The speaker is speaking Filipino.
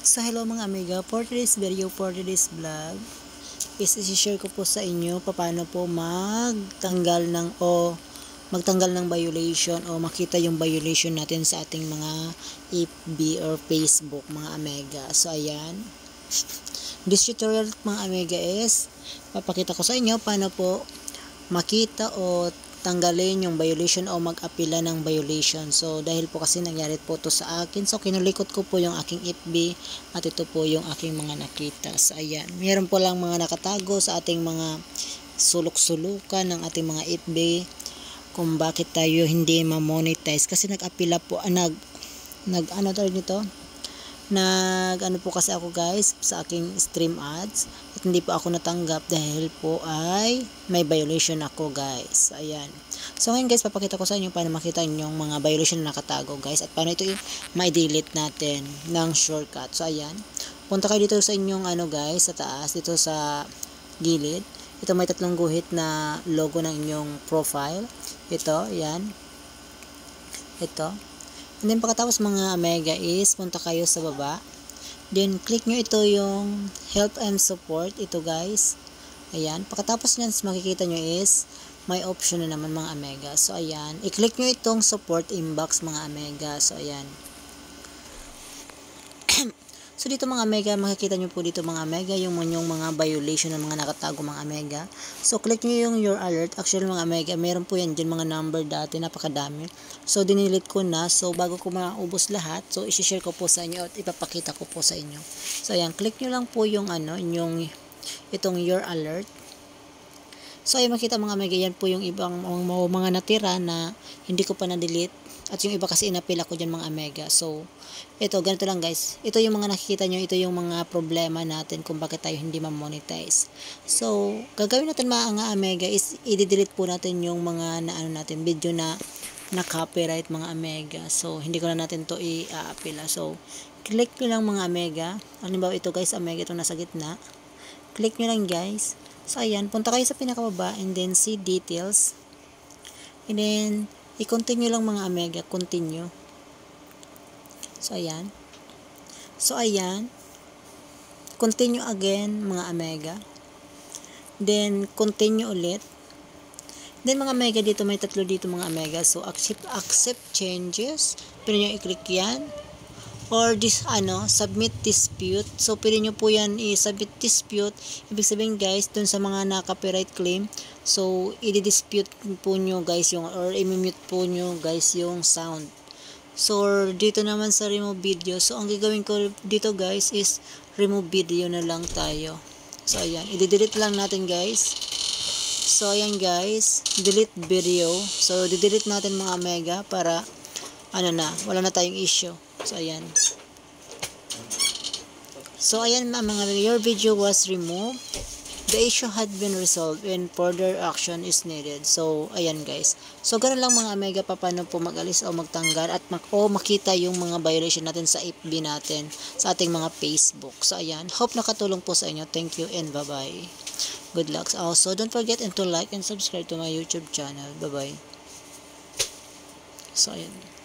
So hello mga amiga, for today's video, for today's vlog is i-share ko po sa inyo paano po magtanggal ng violation o makita yung violation natin sa ating mga FB or Facebook mga amiga. So ayan, this tutorial mga amiga is papakita ko sa inyo paano po makita o tanggalin yung violation o mag-apila ng violation. So dahil po kasi nangyari po to sa akin, so kinulikot ko po yung aking FB at ito po yung aking mga nakita. So ayan, meron po lang mga nakatago sa ating mga sulok-sulukan ng ating mga FB kung bakit tayo hindi ma-monetize kasi nag-apila po, ano po kasi ako guys sa aking stream ads at hindi po ako natanggap dahil po ay may violation ako guys. Ayan. So ngayon guys, papakita ko sa inyo paano makita yung mga violation na nakatago guys at paano ito ma-delete natin ng shortcut. So ayan. Punta kayo dito sa inyong guys, sa taas, dito sa gilid. Ito may tatlong guhit na logo ng inyong profile. Ito, ayan. Ito. And then pagkatapos mga amiga is punta kayo sa baba. Then click nyo ito yung help and support. Ito guys. Ayan. Pagkatapos nyan makikita nyo is may option na naman mga amiga. So ayan. I-click nyo itong support inbox mga amiga. So ayan. So dito mga amiga, makikita nyo po dito mga amiga yung mga violation ng mga nakatago mga amiga. So click nyo yung your alert. Actually mga amiga, meron po yan dyan mga number dati, napakadami. So dinilit ko na. So bago ko maubos lahat, so isi-share ko po sa inyo at ipapakita ko po sa inyo. So ayan, click nyo lang po yung itong your alert. So ayan, makita mga amiga, yan po yung ibang mga natira na hindi ko pa na-delete. At yung iba kasi inapila ko dyan mga amiga. So, ito, ganito lang guys. Ito yung mga nakikita nyo, ito yung mga problema natin kung bakit tayo hindi ma-monetize. So, gagawin natin mga amiga is i-delete po natin yung mga video na copyright mga amiga. So, hindi ko na natin to i-apila. So, click nyo lang mga amiga. Halimbawa ito guys, amiga, ito nasa gitna. Click nyo lang guys. So, ayan, punta kayo sa pinakababa and then see details. And then, i-continue lang mga amiga, continue. So ayan. So ayan. Continue again mga amiga. Then continue ulit. Then mga amiga, dito may tatlo dito mga amiga. So accept changes. Pwede nyo i-click yan. Or submit dispute. So pwede nyo po yan i-submit dispute. Ibig sabihin guys, dun sa mga na-copyright claim, so i-dispute po nyo guys or i-mute po nyo guys yung sound. So dito naman sa remove video, so ang gagawin ko dito guys is remove video na lang tayo. So ayan, i-delete lang natin guys. So ayan guys, delete video. So i-delete natin mga mega para wala na tayong issue. So ayan. So ayan mga your video was removed. The issue had been resolved and further action is needed. So ayan guys. So ganoon lang mga amiga, paano po mag-alis o magtanggal at makita yung mga violation natin sa FB natin, sa ating mga Facebook. So ayan, hope nakatulong po sa inyo. Thank you and bye-bye. Good luck. Also, don't forget to like and subscribe to my YouTube channel. Bye-bye. So ayan.